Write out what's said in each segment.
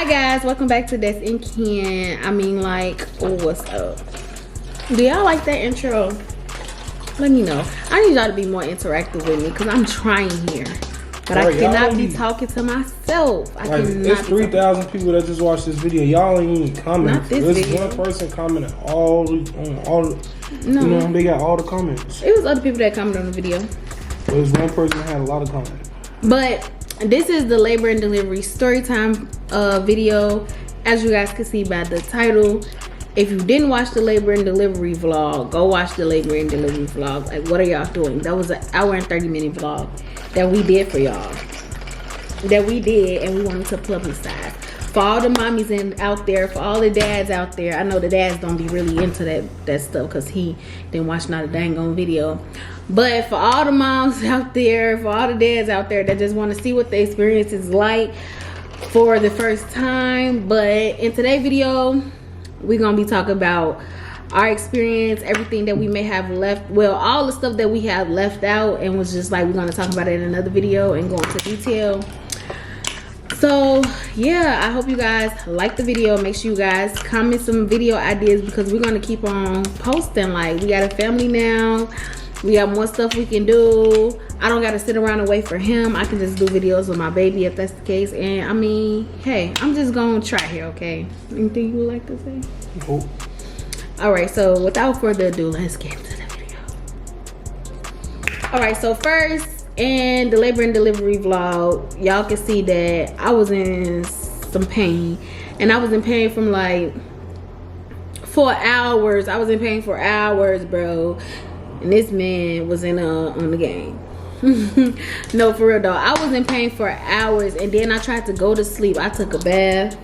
Hi guys, welcome back to That's in Ken. I mean, like, what's up? Do y'all like that intro? Let me know. I need y'all to be more interactive with me because I'm trying here, but I cannot be talking to myself. I cannot. It's 3,000 people that just watched this video. Y'all ain't even commenting. Not this video. One person commented all. No. You know, they got all the comments. It was other people that commented on the video. There was one person that had a lot of comments. But this is the labor and delivery story time video. As you guys can see by the title, if you didn't watch the labor and delivery vlog, go watch the labor and delivery vlog. Like, what are y'all doing? That was an hour and 30-minute vlog that we did for y'all. That we did, and we wanted to publicize. For all the mommies out there, for all the dads out there, I know the dads don't be really into that stuff because he didn't watch not a dang on video. But for all the moms out there, for all the dads out there that just want to see what the experience is like for the first time. But in today's video, we're going to be talking about our experience, everything that we may have left. Well, all the stuff that we have left out and was just like, we're going to talk about it in another video and go into detail. So yeah, I hope you guys like the video. Make sure you guys comment some video ideas because we're going to keep on posting. Like, we got a family now. We got more stuff we can do. I don't got to sit around and wait for him. I can just do videos with my baby if that's the case. And I mean, hey, I'm just going to try here, okay? Anything you would like to say? Nope. All right, so without further ado, let's get into the video. All right, so first, in the labor and delivery vlog, y'all can see that I was in some pain. And I was in pain from like 4 hours. I was in pain for hours, bro. And this man was on the game. No, for real though. I was in pain for hours, and then I tried to go to sleep. I took a bath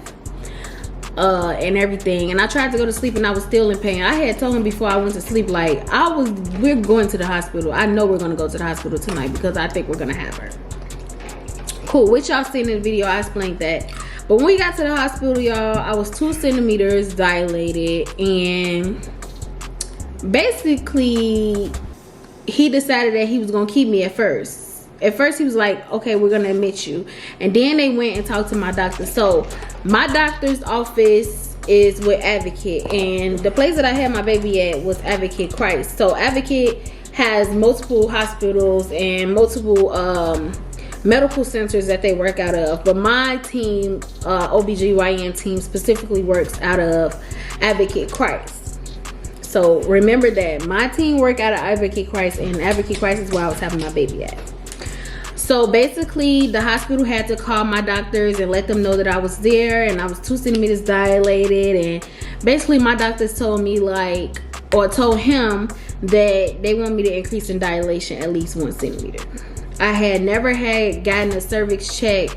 and everything, and I tried to go to sleep, and I was still in pain. I had told him before I went to sleep, like, we're going to the hospital. I know we're gonna go to the hospital tonight because I think we're gonna have her. Cool. Which y'all seen in the video, I explained that. But when we got to the hospital, y'all, I was 2 centimeters dilated, and basically he decided that he was gonna keep me at first. At first he was like, okay, we're gonna admit you. And then they went and talked to my doctor. So my doctor's office is with Advocate, and the place that I had my baby at was Advocate Christ. So Advocate has multiple hospitals and multiple medical centers that they work out of, but my team, OBGYN team, specifically works out of Advocate Christ. So remember that my team work out of Advocate Christ, and Advocate Christ is where I was having my baby at. So basically, the hospital had to call my doctors and let them know that I was there, and I was 2 centimeters dilated. And basically, my doctors told me, like, or told him that they want me to increase in dilation at least 1 centimeter. I had never gotten a cervix check.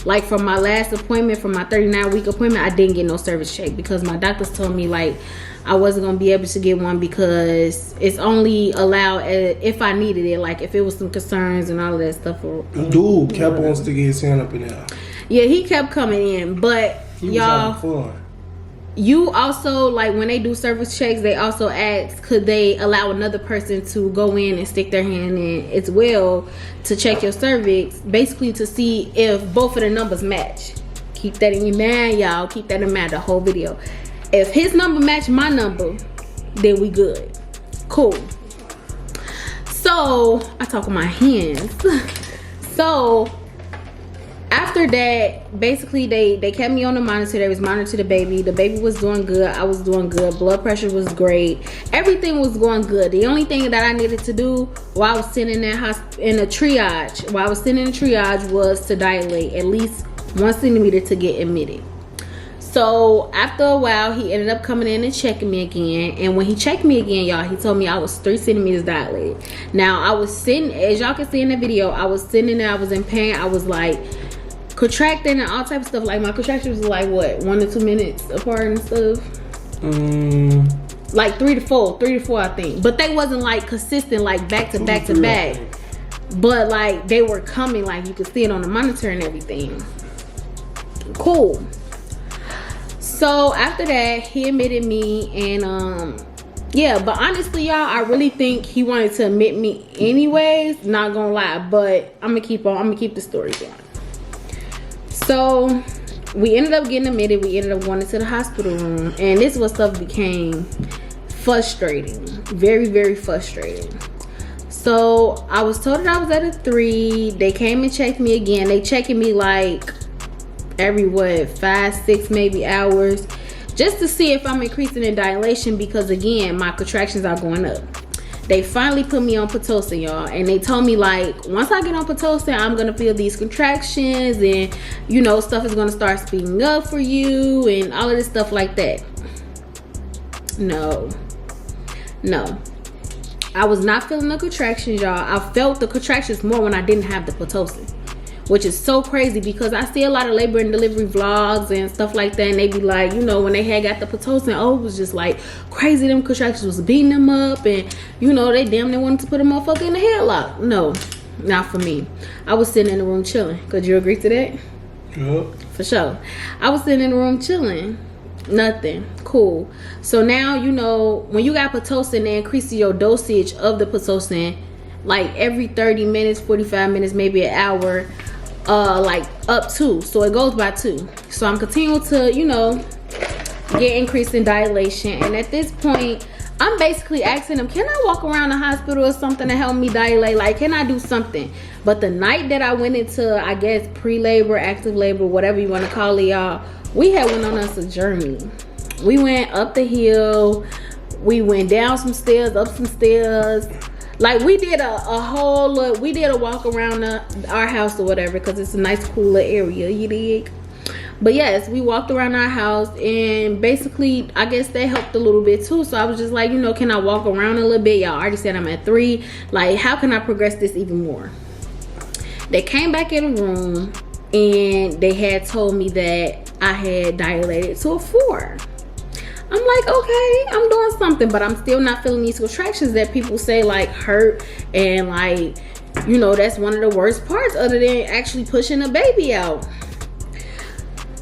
Like, from my last appointment, from my 39-week appointment, I didn't get no cervix check because my doctors told me, like, I wasn't gonna be able to get one because it's only allowed if I needed it, like if it was some concerns and all of that stuff. Dude kept on sticking his hand up in there. Yeah, he kept coming in, but y'all, you also, like, when they do cervix checks, they also ask, could they allow another person to go in and stick their hand in as well to check your cervix, basically to see if both of the numbers match. Keep that in your mind, y'all. Keep that in mind the whole video. If his number match my number, then we good. Cool. So I talk with my hands. So after that, basically they kept me on the monitor. They was monitoring the baby. The baby was doing good. I was doing good. Blood pressure was great. Everything was going good. The only thing that I needed to do while I was sitting in a triage, was to dilate at least 1 centimeter to get admitted. So after a while, he ended up coming in and checking me again. And when he checked me again, y'all, he told me I was 3 centimeters dilated. Now, I was sitting, as y'all can see in the video, I was sitting there, I was in pain. I was like contracting and all type of stuff. Like, my contractions was like, what, 1 to 2 minutes apart and stuff? Like 3 to 4, I think. But they wasn't like consistent, like back to back to back. But like, they were coming, like you could see it on the monitor and everything. Cool. So after that, he admitted me, and yeah, but honestly, y'all, I really think he wanted to admit me anyways, not gonna lie, but I'm gonna keep the story going. So we ended up getting admitted. We ended up going into the hospital room, and this is what stuff became frustrating. Very, very frustrating. So I was told that I was at a 3. They came and checked me again. They checking me like every 5, 6 maybe hours, just to see if I'm increasing in dilation, because again, my contractions are going up. They finally put me on Pitocin, y'all, and they told me like, once I get on Pitocin, I'm gonna feel these contractions, and you know, stuff is gonna start speeding up for you and all of this stuff like that. No, I was not feeling the contractions, y'all. I felt the contractions more when I didn't have the Pitocin, which is so crazy, because I see a lot of labor and delivery vlogs and stuff like that, and they be like, you know, when they had got the Pitocin, oh, it was just like crazy. Them contractions was beating them up, and you know, they damn near wanted to put a motherfucker in the headlock. No, not for me. I was sitting in the room chilling. Could you agree to that? Yeah. For sure. I was sitting in the room chilling. Nothing. Cool. So now, you know, when you got Pitocin, they increase your dosage of the Pitocin like every 30 minutes, 45 minutes, maybe an hour, like up 2. So it goes by 2. So I'm continuing to, you know, get increase in dilation. And at this point, I'm basically asking them, can I walk around the hospital or something to help me dilate? Like, can I do something? But the night that I went into, I guess, pre-labor, active labor, whatever you want to call it, y'all, we had went on us a journey. We went up the hill. We went down some stairs, up some stairs. Like, we did a whole, we did a walk around our house or whatever, because it's a nice, cooler area, you dig? But yes, we walked around our house, and basically, I guess that helped a little bit too. So I was just like, you know, can I walk around a little bit? Y'all already said I'm at 3. Like, how can I progress this even more? They came back in the room, and they had told me that I had dilated to a 4. I'm like, okay, I'm doing something, but I'm still not feeling these contractions that people say like hurt, and like, you know, that's one of the worst parts other than actually pushing a baby out.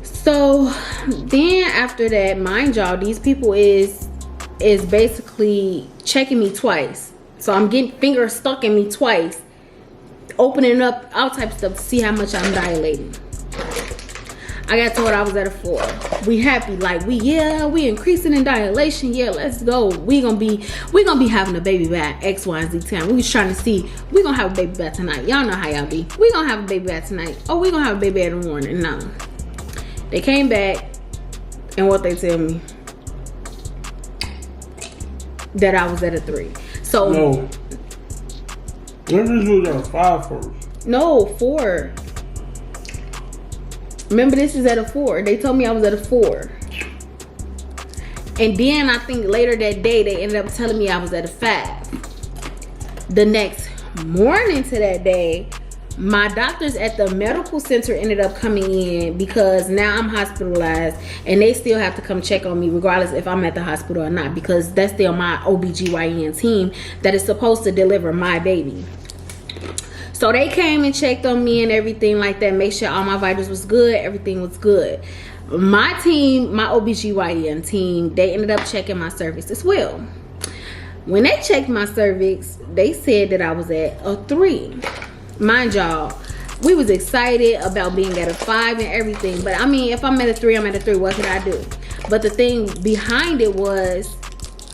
So then after that, mind y'all, these people is basically checking me twice. So I'm getting fingers stuck in me twice, opening up all types of stuff to see how much I'm dilating. I got told I was at a 4. We happy, like we increasing in dilation. Yeah, let's go. We gonna be having a baby by X, Y, and Z time. We was trying to see, we gonna have a baby by tonight. Y'all know how y'all be. We gonna have a baby by tonight. Oh, we gonna have a baby in the morning. No. They came back, and what they tell me? That I was at a 3. So no. Let me do that 5 first. No, 4. Remember, this is at a 4. They told me I was at a 4. And then I think later that day, they ended up telling me I was at a 5. The next morning to that day, my doctors at the medical center ended up coming in, because now I'm hospitalized, and they still have to come check on me regardless if I'm at the hospital or not, because that's still my OBGYN team that is supposed to deliver my baby. So they came and checked on me and everything like that, make sure all my vitals was good, everything was good. My team, my OBGYN team, they ended up checking my cervix as well. When they checked my cervix, they said that I was at a 3. Mind y'all, we was excited about being at a 5 and everything. But I mean, if I'm at a 3, I'm at a 3. What can I do? But the thing behind it was,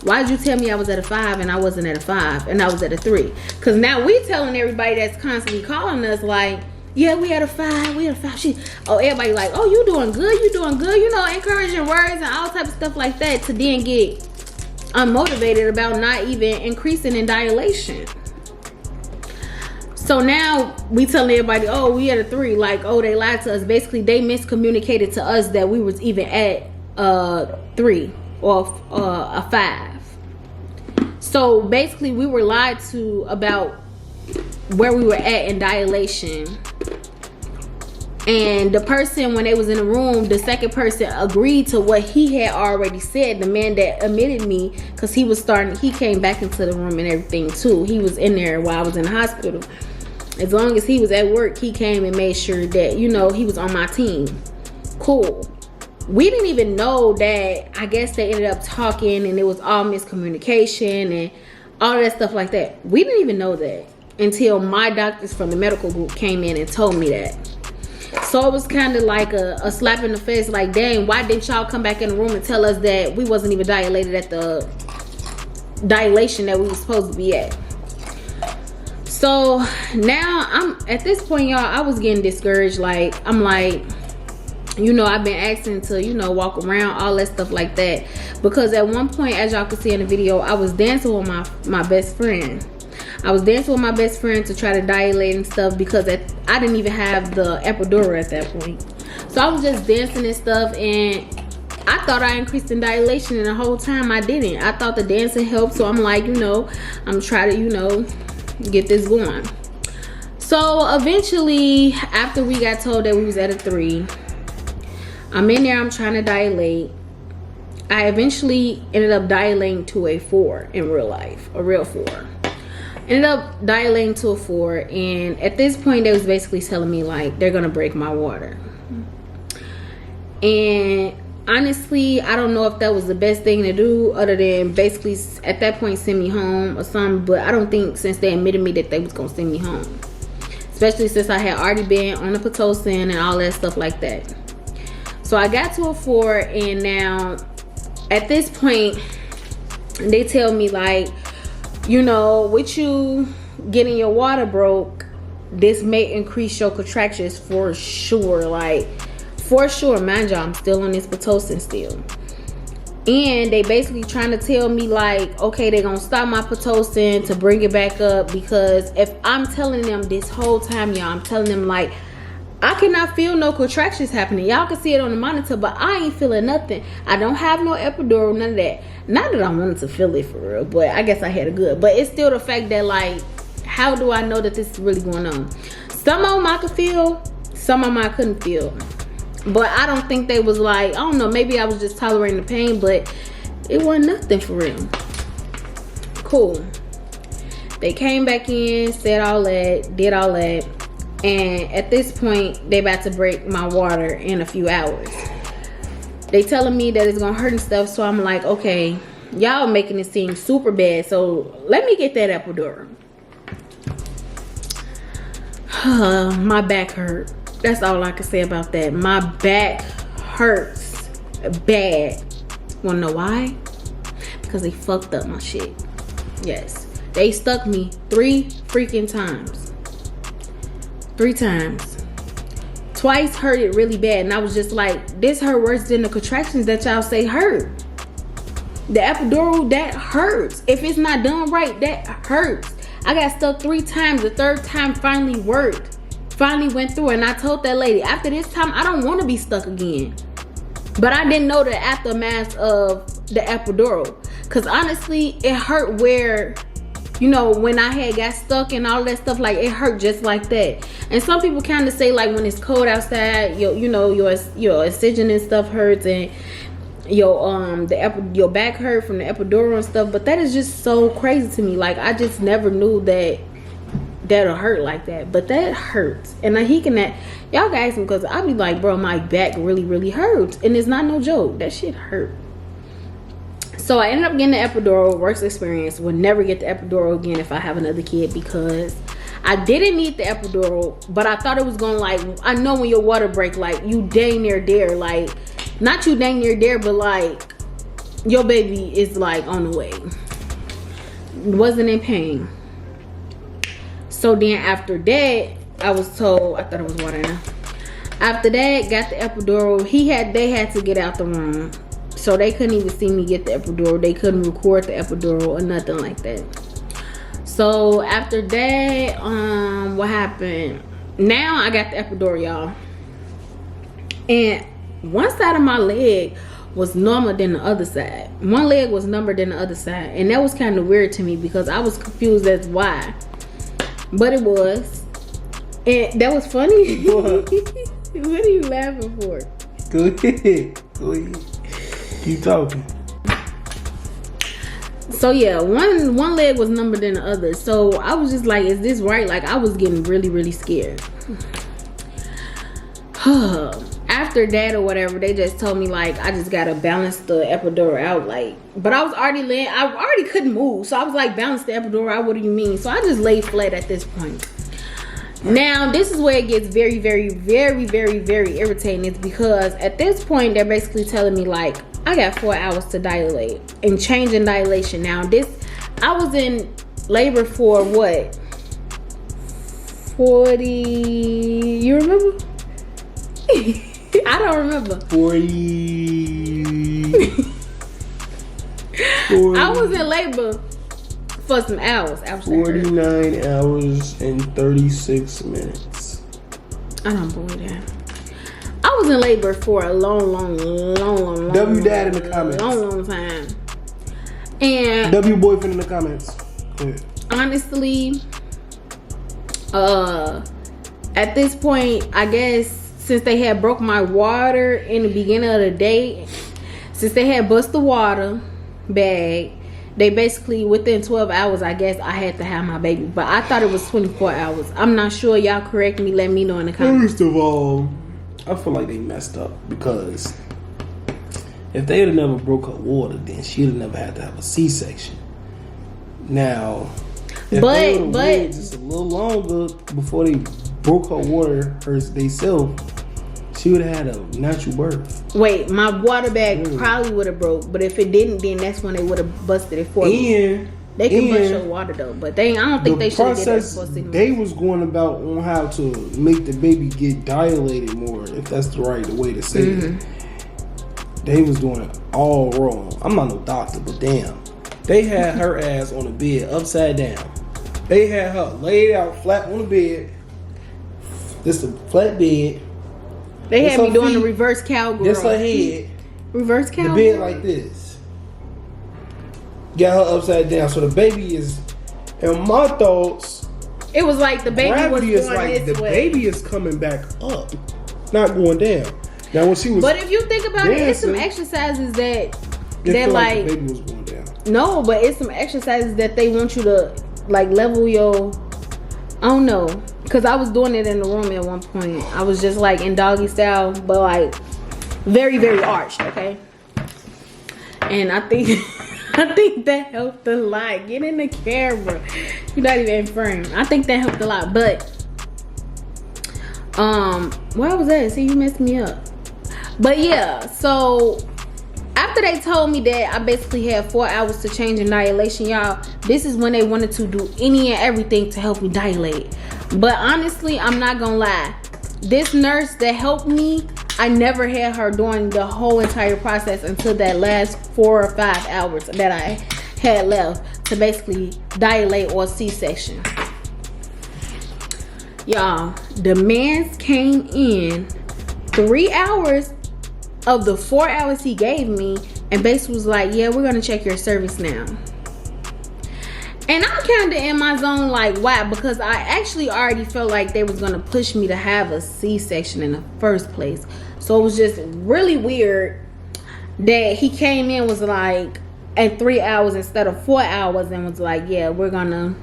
why did you tell me I was at a 5 and I wasn't at a 5 and I was at a 3? Because now we telling everybody that's constantly calling us like, yeah, we had a 5, we had a 5. Everybody like, oh, you doing good, you doing good. You know, encouraging words and all type of stuff like that, to then get unmotivated about not even increasing in dilation. So now we telling everybody, oh, we had a 3. Like, oh, they lied to us. Basically, they miscommunicated to us that we was even at 3 or a 5. So basically, we were lied to about where we were at in dilation. And the person, when they was in the room, the second person agreed to what he had already said. The man that admitted me, because he came back into the room and everything too. He was in there while I was in the hospital. As long as he was at work, he came and made sure that, you know, he was on my team. Cool. We didn't even know that. I guess they ended up talking and it was all miscommunication and all that stuff like that. We didn't even know that until my doctors from the medical group came in and told me that. So it was kind of like a slap in the face, like, dang, why didn't y'all come back in the room and tell us that we wasn't even dilated at the dilation that we were supposed to be at? So now I'm at this point, y'all, I was getting discouraged. Like, I'm like, you know, I've been asking to, you know, walk around, all that stuff like that. Because at one point, as y'all can see in the video, I was dancing with my best friend. I was dancing with my best friend to try to dilate and stuff, because I didn't even have the epidural at that point. So I was just dancing and stuff, and I thought I increased in dilation, and the whole time I didn't. I thought the dancing helped, so I'm like, you know, I'm trying to, you know, get this going. So eventually, after we got told that we was at a 3, I'm in there, I'm trying to dilate. I eventually ended up dilating to a 4 in real life, a real 4. Ended up dilating to a 4, and at this point they was basically telling me like they're gonna break my water. And honestly, I don't know if that was the best thing to do, other than basically at that point send me home or something. But I don't think, since they admitted me, that they was gonna send me home, especially since I had already been on the Pitocin and all that stuff like that. So I got to a 4, and now at this point they tell me like, you know, with you getting your water broke, this may increase your contractions for sure. Like, for sure. Mind you, I'm still on this Pitocin still. And they basically trying to tell me like, okay, they're gonna stop my Pitocin to bring it back up, because if I'm telling them this whole time, y'all, I'm telling them like, I cannot feel no contractions happening. Y'all can see it on the monitor, but I ain't feeling nothing. I don't have no epidural, none of that. Not that I wanted to feel it for real, but I guess I had a good. But it's still the fact that like, how do I know that this is really going on? Some of them I could feel, some of them I couldn't feel. But I don't think they was like, I don't know, maybe I was just tolerating the pain, but it wasn't nothing for real. Cool. They came back in, said all that, did all that. And at this point, they about to break my water in a few hours. They telling me that it's gonna hurt and stuff, so I'm like, okay, y'all making it seem super bad, so let me get that epidural. My back hurt. That's all I can say about that. My back hurts bad. Wanna know why? Because they fucked up my shit. Yes, they stuck me 3 freaking times. 3 times. Twice hurt it really bad, and I was just like, this hurt worse than the contractions that y'all say hurt. The epidural, that hurts. If it's not done right, that hurts. I got stuck 3 times. The 3rd time finally worked. Finally went through, and I told that lady, after this time, I don't want to be stuck again. But I didn't know the aftermath of the epidural, because honestly, it hurt where, you know, when I had got stuck and all that stuff, like, it hurt just like that. And some people kind of say like, when it's cold outside, your incision and stuff hurts, and your back hurt from the epidural and stuff. But that is just so crazy to me. Like, I just never knew that that'll hurt like that. But that hurts. And he can, y'all can ask him, because I be like, bro, my back really hurts, and it's not no joke. That shit hurt. So I ended up getting the epidural. Worst experience. Would never get the epidural again if I have another kid, because I didn't need the epidural, but I thought it was gonna, like, I know when your water break, like, you dang near there, like, not you dang near there, but like, your baby is like on the way. Wasn't in pain. So then after that, I was told, I thought it was water now. After that, got the epidural. They had to get out the room. So they couldn't even see me get the epidural. They couldn't record the epidural or nothing like that. So after that, what happened? Now I got the epidural, y'all. And one side of my leg was normal than the other side. One leg was number than the other side. And that was kind of weird to me, because I was confused as why. But it was. And that was funny. What? What are you laughing for? Go ahead. Go ahead. Keep talking. So yeah, one leg was numbered than the other. So I was just like, is this right? Like, I was getting really scared. After that or whatever, they just told me like, I just gotta balance the epidural out. Like, but I was already laying, I already couldn't move. So I was like, balance the epidural out, what do you mean? So I just laid flat at this point. Now, this is where it gets very, very, very, very, very irritating. It's because at this point, they're basically telling me, like, I got 4 hours to dilate and change in dilation. Now, I was in labor for what? 40, you remember? I don't remember. 40. I was in labor for some hours. 49 hours and 36 minutes. I don't believe that. I was in labor for a long W dad in the comments. long time. And W boyfriend in the comments. Yeah. Honestly, at this point, I guess since they had broke my water in the beginning of the day, since they had bust the water bag, they basically within 12 hours, I guess I had to have my baby. But I thought it was 24 hours. I'm not sure. Y'all correct me. Let me know in the comments. First of all, I feel like they messed up because if they had never broke her water, then she'd have never had to have a C-section. Now, if they would have waited just a little longer before they broke her water themselves, she would have had a natural birth. Wait, my water bag probably would have broke, but if it didn't, then that's when they would have busted it for me. They can bust your water though, but I don't think they should have did that for 6 months. They was going about on how to make the baby get dilated more, if that's the right way to say it. They was doing it all wrong. I'm not no doctor, but damn. They had her ass on the bed upside down. They had her laid out flat on the bed. This a flat bed. They had me doing the reverse cowgirl. That's her head. Reverse cowgirl. The bed like this. Got her upside down. So the baby is, in my thoughts, it was like the baby was going like this the way. baby is coming back up, not going down. Now when she was, but if you think about it, it's some exercises that like the baby was going down. No, but it's some exercises that they want you to like level your. I don't know, cause I was doing it in the room at one point. I was just like in doggy style, but like very, very arched. Okay, and I think that helped a lot. Get in the camera. You're not even in frame. I think that helped a lot, but where was that? See, you messed me up. But yeah, so after they told me that I basically had 4 hours to change in dilation, y'all, this is when they wanted to do any and everything to help me dilate. But honestly, I'm not gonna lie. This nurse that helped me, I never had her during the whole entire process until that last 4 or 5 hours that I had left to basically dilate or C-section. Y'all, the man came in 3 hours of the 4 hours he gave me and basically was like, yeah, we're gonna check your cervix now. And I'm kind of in my zone like, why? Because I actually already felt like they was gonna push me to have a C-section in the first place. So it was just really weird that he came in was like at 3 hours instead of 4 hours and was like, yeah, we're gonna.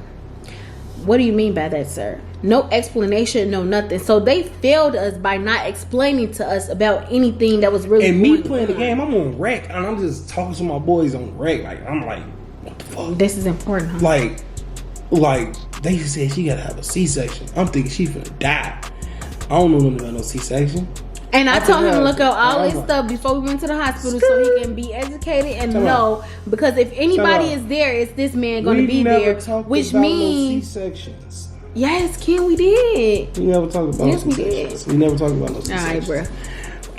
What do you mean by that, sir? No explanation, no nothing. So they failed us by not explaining to us about anything that was really. And me playing the game, I'm on rec, and I'm just talking to my boys on rec. Like, I'm like, what the fuck? This is important, huh? Like they said she gotta have a C-section. I'm thinking she finna die. I don't know nothing about no C-section. And I told him to look up all this stuff before we went to the hospital so he can be educated and know. Because if anybody is there, it's this man going to be there. Which means... No C-sections. Yes, Ken, we did. We never talked about no C-sections. We never talked about no C-sections. All right,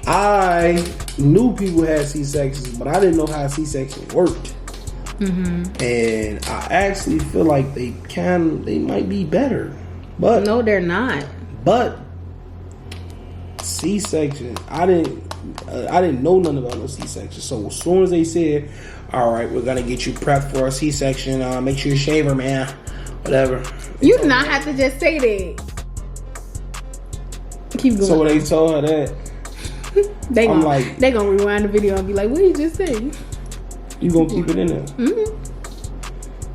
bro. I knew people had C-sections, but I didn't know how a C-section worked. And I actually feel like they might be better. But no, they're not. But C-section, I didn't know nothing about no C-section. So as soon as they said, all right, we're gonna get you prepped for a C-section, make sure you shave her, man, whatever. You do not have to just say that. Keep going. So when they told her that, they gonna rewind the video and be like, what did you just say? You gonna keep it in there.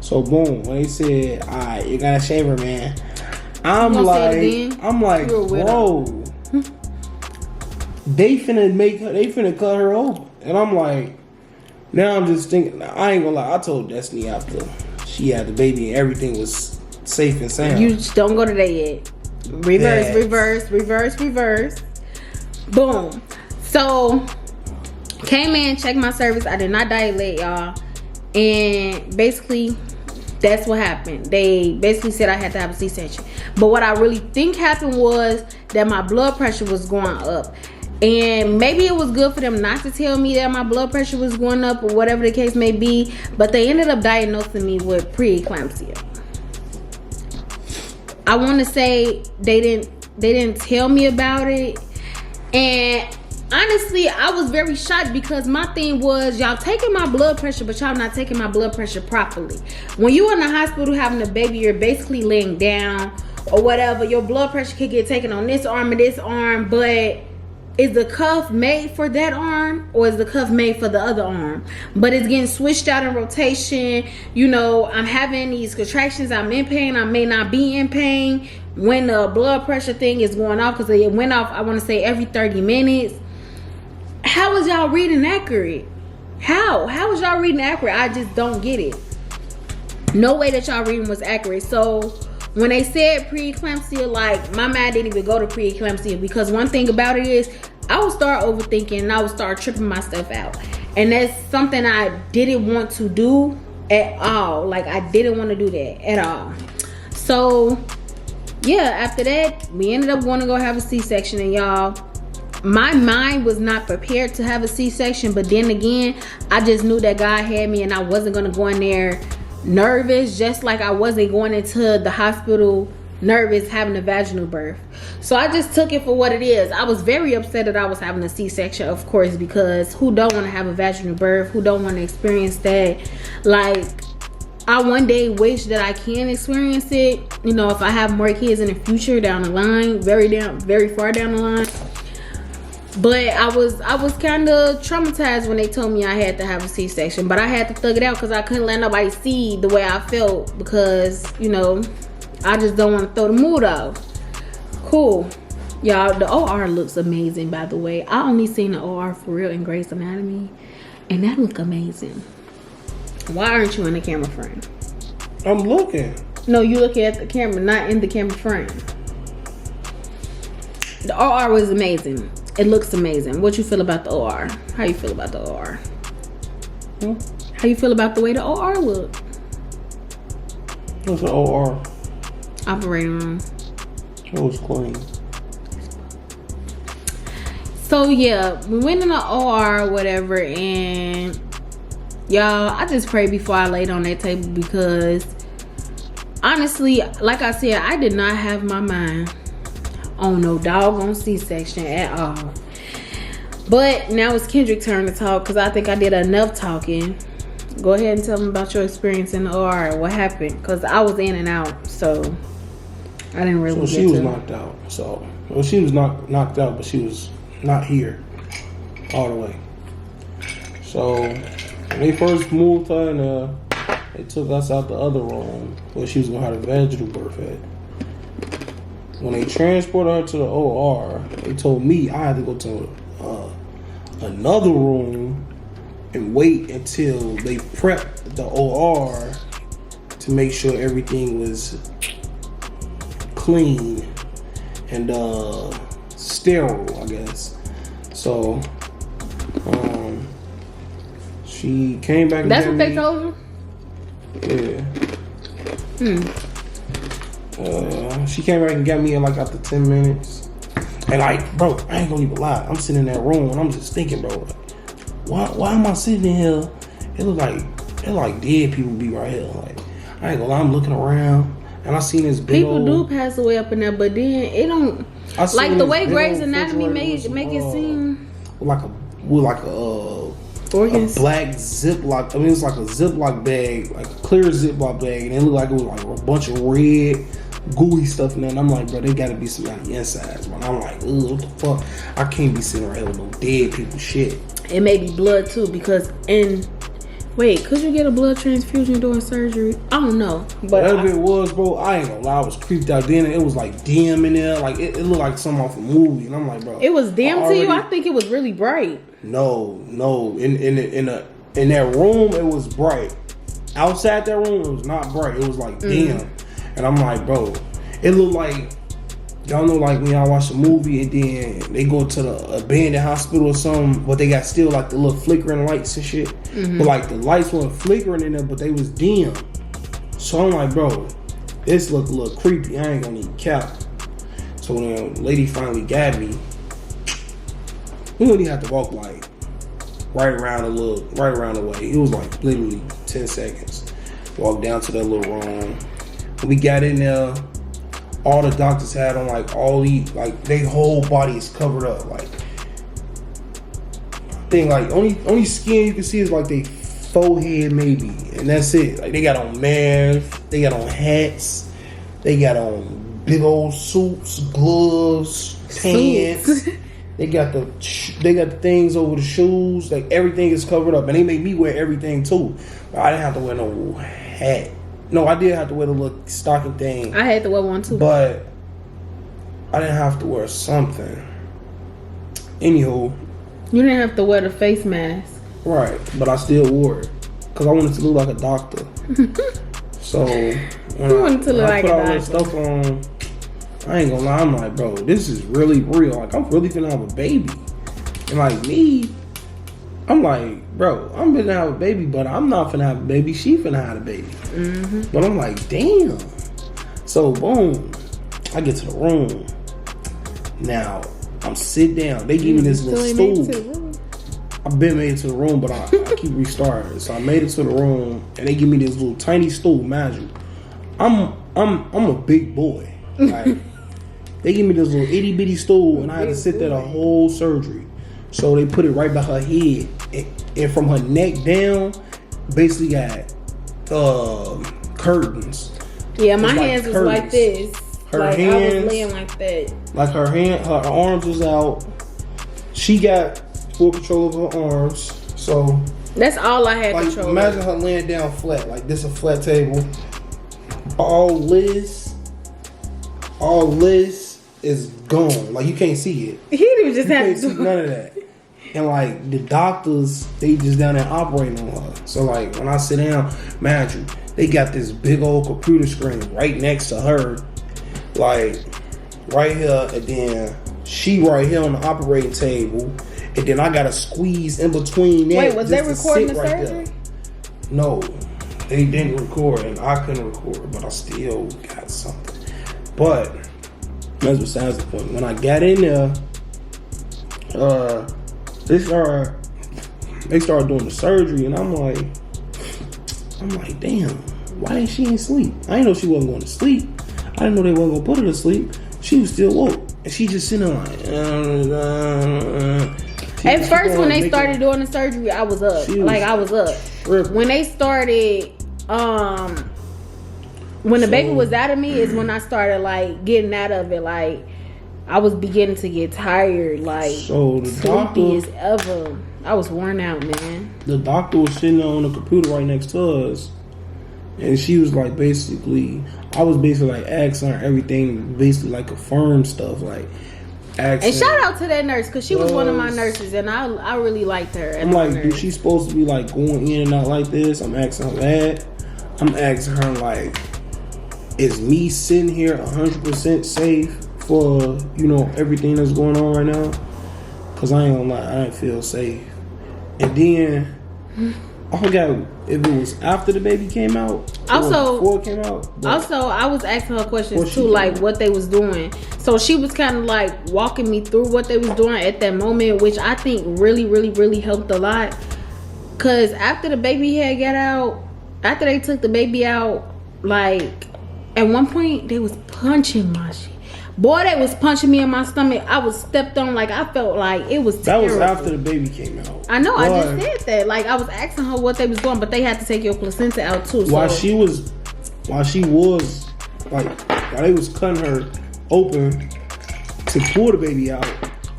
So boom, when they said, all right, you gotta shave her, man, I'm like, bro, they finna cut her open. And I'm like, now I'm just thinking, I ain't gonna lie, I told Destiny after she had the baby and everything was safe and sound. You just don't go to that yet. Reverse. Boom. So came in, checked my cervix. I did not dilate, y'all. And basically, that's what happened. They basically said I had to have a C-section. But what I really think happened was that my blood pressure was going up. And maybe it was good for them not to tell me that my blood pressure was going up or whatever the case may be. But they ended up diagnosing me with preeclampsia. I want to say they didn't tell me about it. And honestly, I was very shocked because my thing was, y'all taking my blood pressure, but y'all not taking my blood pressure properly. When you in the hospital having a baby, you're basically laying down or whatever. Your blood pressure could get taken on this arm and this arm, but is the cuff made for that arm or is the cuff made for the other arm? But it's getting switched out in rotation. You know, I'm having these contractions. I'm in pain. I may not be in pain when the blood pressure thing is going off, because it went off, I want to say, every 30 minutes. How is y'all reading accurate? How is y'all reading accurate? I just don't get it. No way that y'all reading was accurate. So when they said preeclampsia, like, my mind didn't even go to preeclampsia, because one thing about it is I would start overthinking and I would start tripping myself out. And that's something I didn't want to do at all. Like, I didn't want to do that at all. So yeah, after that, we ended up going to go have a C-section. And y'all, my mind was not prepared to have a C-section, but then again, I just knew that God had me and I wasn't going to go in there nervous, just like I wasn't going into the hospital nervous having a vaginal birth. So I just took it for what it is. I was very upset that I was having a C-section, of course, because who don't want to have a vaginal birth? Who don't want to experience that? Like, I one day wish that I can experience it, you know, if I have more kids in the future down the line, very far down the line. But I was kind of traumatized when they told me I had to have a C-section. But I had to thug it out because I couldn't let nobody see the way I felt, because, you know, I just don't want to throw the mood off. Cool. Y'all, the OR looks amazing, by the way. I only seen the OR for real in Grey's Anatomy, and that look amazing. Why aren't you in the camera frame? I'm looking. No, you looking at the camera, not in the camera frame. The OR was amazing. It looks amazing. What you feel about the OR? How you feel about the OR? How you feel about the way the OR look? What's the OR? Operating room. It was clean. So yeah, we went in the OR or whatever, and y'all, I just prayed before I laid on that table, because honestly, like I said, I did not have my mind on no doggone C-section at all. But now it's Kendrick's turn to talk, because I think I did enough talking. Go ahead and tell me about your experience in the OR. What happened? Because I was in and out, so I didn't really So she was knocked out. So, well, she was knocked out, but she was not here all the way. So when they first moved her, and they took us out the other room where she was gonna have a vaginal birth at. When they transported her to the OR, they told me I had to go to another room and wait until they prepped the OR to make sure everything was clean and sterile, I guess. So she came back. That's what they told you? Yeah. She came back and got me in like after 10 minutes. And like, bro, I ain't gonna even lie. I'm sitting in that room and I'm just thinking, bro, why am I sitting in here? It look like dead people be right here. Like, I ain't gonna lie, I'm looking around and I seen this big people do pass away up in there, but then it don't, like the way Grey's Anatomy make it seem with a black Ziploc. I mean, it's like a Ziploc bag, like a clear Ziploc bag, and it looked like it was like a bunch of red, gooey stuff in there. And I'm like, bro, they gotta be some on the insides. But I'm like, ugh, what the fuck? I can't be sitting right here with no dead people shit. It may be blood too, because wait, could you get a blood transfusion during surgery? I don't know. But whatever it was, bro, I ain't gonna lie, I was creeped out then. It was like dim in there. Like it looked like something off a movie. And I'm like, bro. It was dim to you? I think it was really bright. No. In that room it was bright. Outside that room it was not bright. It was like dim. And I'm like, bro, it looked like Y'all know, like, when y'all watch a movie and then they go to the abandoned hospital or something, but they got still, like, the little flickering lights and shit. But, like, the lights weren't flickering in there, but they was dim. So I'm like, bro, this look a little creepy. I ain't gonna need cap. So when the lady finally got me, we only had to walk, like, right around the way. It was, like, literally 10 seconds. Walk down to that little room. When we got in there, all the doctors had on, like, all these, like, their whole body is covered up. Like, thing, like, only skin you can see is, like, they forehead maybe. And that's it. Like, they got on masks, they got on hats, they got on big old suits, gloves, pants. They got the things over the shoes. Like, everything is covered up. And they made me wear everything, too. But I didn't have to wear no hat. No, I did have to wear the little stocking thing. I had to wear one too. But I didn't have to wear something. Anywho. You didn't have to wear the face mask. Right. But I still wore it. Because I wanted to look like a doctor. So, when I put all that stuff on, I ain't gonna lie, I'm like, bro, this is really real. Like, I'm really finna have a baby. And like me, I'm like, bro, I'm finna have a baby, but I'm not finna have a baby. She finna have a baby. But I'm like, damn. So, boom. I get to the room. Now, I'm sit down. They give me this little stool. I've been made it to the room, but I keep restarting. So I made it to the room, and they give me this little tiny stool. Imagine, I'm a big boy. Like, they give me this little itty bitty stool, and I had to sit there the whole surgery. So they put it right by her head, and from her neck down, basically got curtains. Yeah, my hands was like this. Her like hands, I was laying like that. Like her arms was out. She got full control of her arms. So that's all I had control. Imagine her laying down flat, like this a flat table. All this is gone. Like, you can't see it. He didn't just have to see none of that. And like the doctors, they just down there operating on her. So like when I sit down, imagine they got this big old computer screen right next to her, like right here, and then she right here on the operating table, and then I gotta squeeze in between that. Wait, was they recording the surgery? No, they didn't record, and I couldn't record, but I still got something. But that's besides the point. When I got in there, they started doing the surgery, and I'm like, damn, why ain't she in sleep? I didn't know she wasn't going to sleep. I didn't know they wasn't gonna put her to sleep. She was still woke, and she just sitting there like. At first, when they started doing the surgery, I was up. I was up. Tripping. When they started, when the baby was out of me, is when I started like getting out of it. Like, I was beginning to get tired, like sleepy as ever. I was worn out, man. The doctor was sitting on the computer right next to us, and she was like, I was basically like asking her everything, basically like confirm stuff, like asking. And shout out to that nurse, because she was one of my nurses, and I really liked her. I'm like, dude, she's supposed to be like going in and out like this. I'm asking her that. I'm asking her like, is me sitting here 100% safe for, everything that's going on right now? Because I ain't gonna lie, I didn't feel safe. And then I forgot if it was after the baby came out also or before it came out. Also, I was asking her questions too, like what they was doing. So she was kind of like walking me through what they was doing at that moment, which I think really, really, really helped a lot. Because after the baby had got out, after they took the baby out, like at one point they was punching my shit. Boy, they was punching me in my stomach. I was stepped on, like I felt like it was terrible. That was after the baby came out. I know, I just said that. Like, I was asking her what they was doing, but they had to take your placenta out too. So. While they was cutting her open to pull the baby out,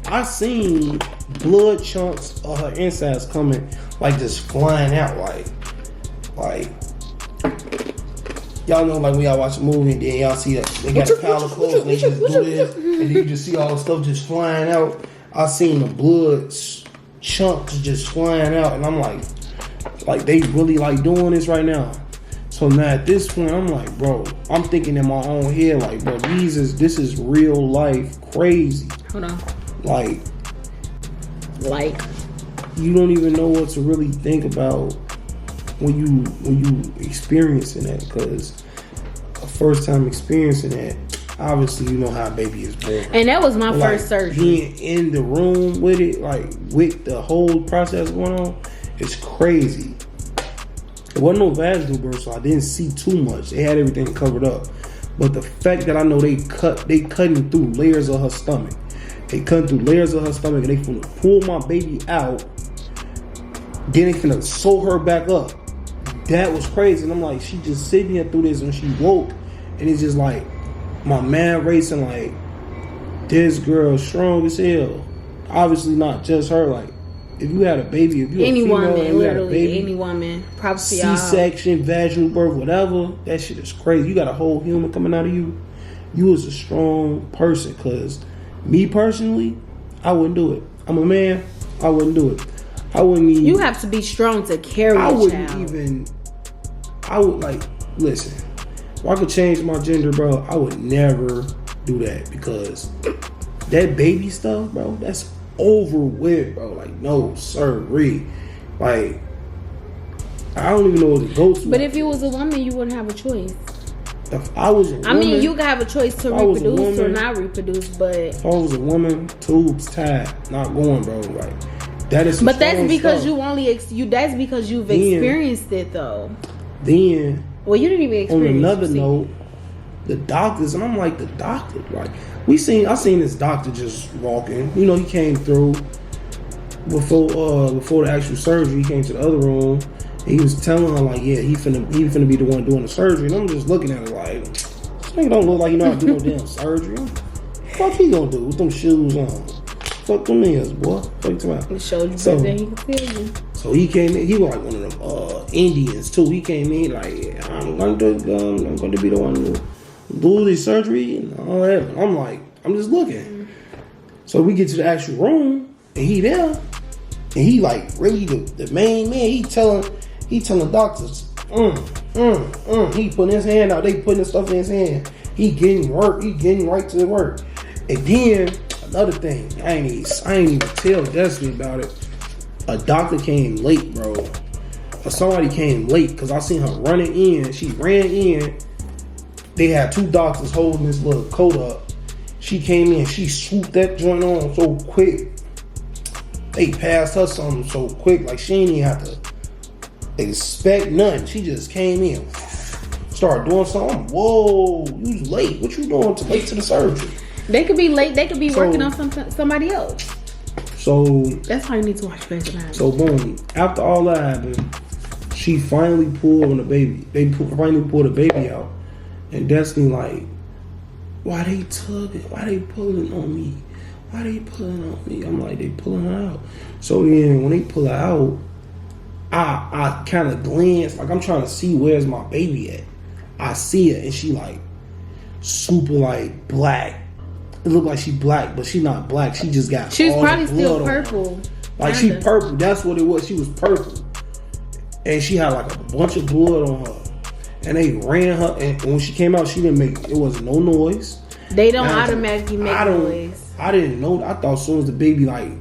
I seen blood chunks of her insides coming, like just flying out, like. Y'all know, like when y'all watch a movie and then y'all see that they got a pile of clothes and they just do this, and then you just see all the stuff just flying out. I seen the blood chunks just flying out, and I'm like they really like doing this right now. So So now at this point, I'm like, bro, I'm thinking in my own head, like, bro, this is real life crazy. Hold on. Like, you don't even know what to really think about when you experiencing that, because a first time experiencing that, obviously you know how a baby is born. And that was my first surgery. Being in the room with it, like with the whole process going on, it's crazy. There wasn't no vaginal birth, so I didn't see too much. They had everything covered up. But the fact that I know they cutting through layers of her stomach. They cutting through layers of her stomach, and they finna pull my baby out. Then they finna sew her back up. That was crazy. And I'm like, she just sitting here through this, and she woke, and it's just like my man racing, like, this girl strong as hell. Obviously not just her. Like, if you had a baby, if you any a female, woman, and you had a literally baby, any woman, props to y'all. C-section, vaginal birth, whatever, that shit is crazy. You got a whole human coming out of you. You was a strong person. Cause me personally, I wouldn't do it. I'm a man. I wouldn't do it. I wouldn't even. You have to be strong to carry a child. I would like, listen, if I could change my gender, bro, I would never do that, because that baby stuff, bro, that's over with, bro. Like, no sirree. Like, I don't even know what to go to. But if you was a woman, you wouldn't have a choice. If I was a woman, I mean, you could have a choice to reproduce or not reproduce, but if I was a woman, tubes tied, not going, bro. Like, that is. But that's because that's because you've experienced it, though. Then, well, you didn't even experience. On another note, the doctors, and I'm like, the doctor, like, I seen this doctor just walking. You know, he came through before the actual surgery. He came to the other room. And he was telling her, like, yeah, he finna be the one doing the surgery. And I'm just looking at it like, this nigga don't look like he know how to do no damn surgery. What he gonna do with them shoes on? Fuck them ears, boy. Fuck them out. It showed you better than he could tell you. So he came in. He was like one of them Indians too. He came in like, yeah, I'm going to be the one to do the surgery and all that. And I'm like, I'm just looking. So we get to the actual room, and he there, and he like really the main man. He telling doctors, He putting his hand out. They putting the stuff in his hand. He getting work. He getting right to the work. And then another thing, I ain't even tell Destiny about it. A doctor came late, bro. Or somebody came late, because I seen her running in. She ran in. They had two doctors holding this little coat up. She came in. She swooped that joint on so quick. They passed her something so quick. Like, she didn't even have to expect nothing. She just came in. Started doing something. Whoa, you was late. What you doing late to the surgery? They could be late. They could be working on somebody else. So that's why you need to watch Grey's Anatomy. So boom, after all that happened, she finally pulled on the baby. They finally pulled the baby out, and Destiny like, why they tugging? Why they pulling on me? Why they pulling on me? I'm like, they pulling her out. So then when they pull her out, I kind of glance, like I'm trying to see where's my baby at. I see it, and she like super like black. It looked like she black, but she not black. She just got. She's all probably the blood still purple. Like she purple. That's what it was. She was purple, and she had like a bunch of blood on her. And they ran her. And when she came out, she didn't make. It was no noise. They don't automatically make noise. I didn't know. I thought as soon as the baby like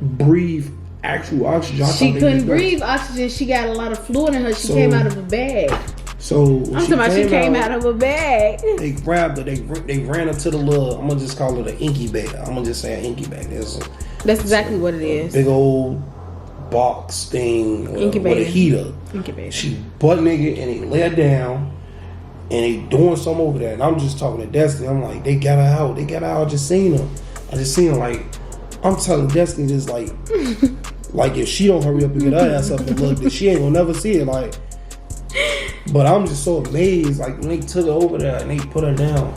breathe actual oxygen, she couldn't breathe oxygen. She got a lot of fluid in her. She came out of a bag. So I'm talking about she came out of a bag. They grabbed her. They ran her to the little. I'm gonna just call it an incubator. I'm gonna just say an incubator. That's exactly what it is. Big old box thing with a heater. Incubator. She butt naked, and they lay her down, and they doing something over there. And I'm just talking to Destiny. I'm like, they got her out. They got her out. I just seen her. Like, I'm telling Destiny just like if she don't hurry up and get her ass up and look, that she ain't gonna never see it. Like. But I'm just so amazed, like when they took her over there and they put her down,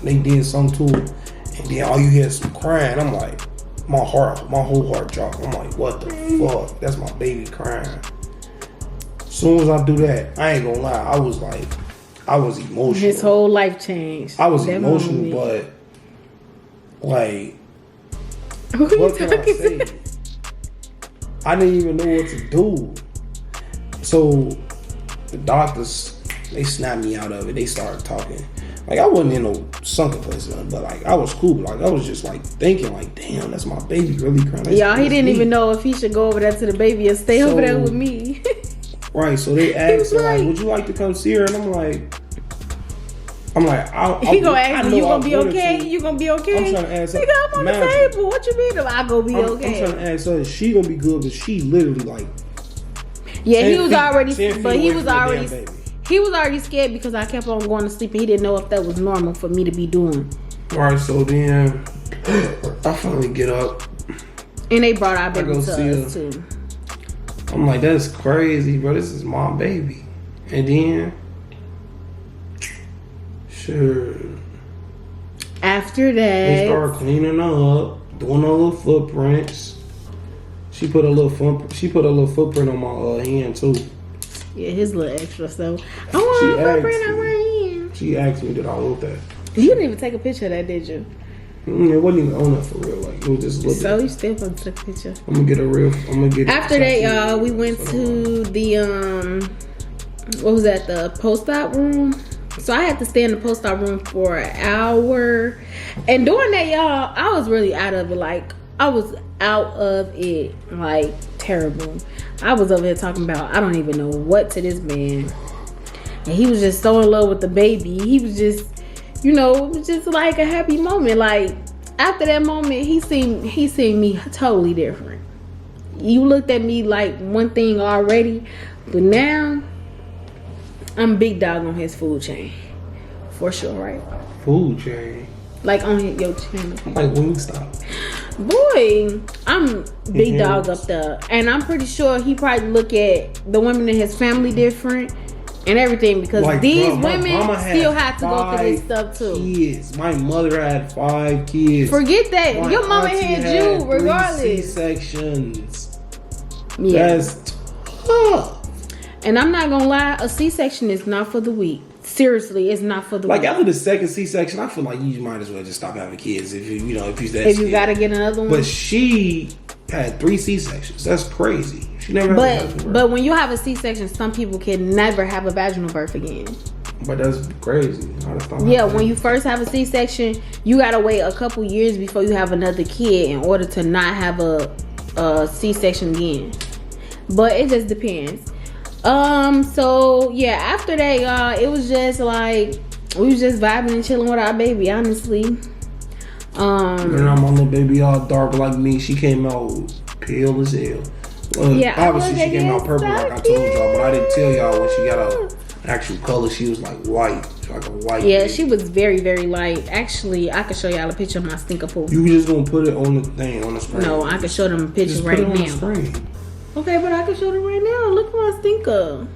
they did something to her, and then all you hear is some crying. I'm like, my whole heart dropped. I'm like, what the fuck? That's my baby crying. As soon as I do that, I ain't gonna lie, I was emotional. His whole life changed. I was emotional, but like, what can I say? I didn't even know what to do. So the doctors, they snapped me out of it. They started talking. Like, I wasn't in no sunken place, but like, I was cool. But like, I was just like thinking, like, damn, that's my baby really crying. Y'all, he didn't even know if he should go over there to the baby and stay over there with me. Right, so they asked her, like, would you like to come see her? And I'm like, he gonna ask me, you gonna be okay? You gonna be okay? I'm trying to ask her. Nigga, I'm on the table. What you mean? I gonna be okay? I'm trying to ask her, is she gonna be good? But she literally like, yeah, he was already scared because I kept on going to sleep and he didn't know if that was normal for me to be doing. Right, so then I finally get up and they brought our baby to us too. I'm like, that's crazy, bro. This is my baby. And then, sure. After that, they started cleaning her up, doing her little footprints. She put a little footprint on my hand too. Yeah, his little extra. So I want a footprint on my hand. She asked me, did I want that? You didn't even take a picture of that, did you? It wasn't even on that for real. Like, it was just a little so bit. You still gonna take a picture? I'm gonna get After that, y'all, we went to the what was that? The post-op room. So I had to stay in the post-op room for an hour, and during that, y'all, I was really out of it. Like, I was out of it, like, terrible. I was over here talking about I don't even know what to this man, and he was just so in love with the baby. He was just, you know, it was just like a happy moment. Like, after that moment, he seen me totally different. You looked at me like one thing already, but now I'm big dog on his food chain, for sure, right? Food chain, like on your channel, like Wingstop. Boy, I'm big dog up there, and I'm pretty sure he probably look at the women in his family different. And everything, because like, these women still have to go through this stuff too. Kids. My mother had 5 kids. Forget that. Your mama had you regardless. 3 C-sections. Yeah. That's tough. And I'm not gonna lie, a C-section is not for the weak. Seriously, it's not for the weak. Like, after the second C-section, I feel like you might as well just stop having kids if you know if you're that. If you gotta get another one. But she had 3 C-sections. That's crazy. She never had a vaginal birth. But when you have a C-section, some people can never have a vaginal birth again. But that's crazy. Yeah, when you first have a C-section, you gotta wait a couple years before you have another kid in order to not have a C-section again. But it just depends. So yeah, after that, y'all, it was just like we was just vibing and chilling with our baby, honestly. And I'm on the baby all dark like me. She came out pale as hell. Yeah, obviously she came out purple like I told y'all, but I didn't tell y'all when she got a actual color. She was like white, like a white. Yeah, baby. she was very, very light. Actually, I could show y'all a picture of my stinker poop. You just gonna put it on the thing on the screen? No, I could show them a picture just right put it on now. The screen. Okay, but I can show them right now. Look at my stinker.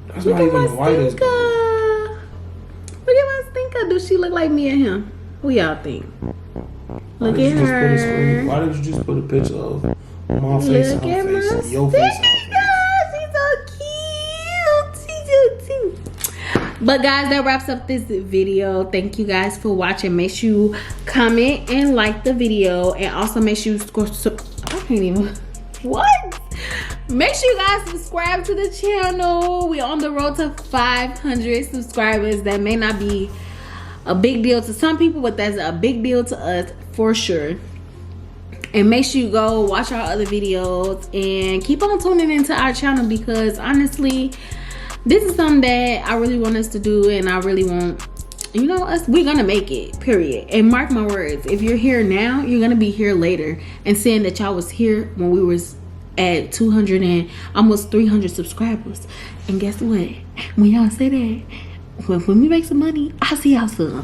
That's look not at even my the whitest. stinker. Look at my stinker. Does she look like me and him? Who y'all think? Look at her. Why didn't you just put a picture of my face and her face and your face and her face? She's so cute. She's so cute. But guys, that wraps up this video. Thank you guys for watching. Make sure you comment and like the video, and also make sure you I can't even. What? Make sure you guys subscribe to the channel. We're on the road to 500 subscribers. That may not be a big deal to some people, but that's a big deal to us for sure. And make sure you go watch our other videos and keep on tuning into our channel, because honestly, this is something that I really want us to do, and I really want, you know, us, we're gonna make it, period. And mark my words, if you're here now, you're gonna be here later, and saying that y'all was here when we was at 200 and almost 300 subscribers. And guess what, when y'all say that, when we make some money, I'll see y'all soon.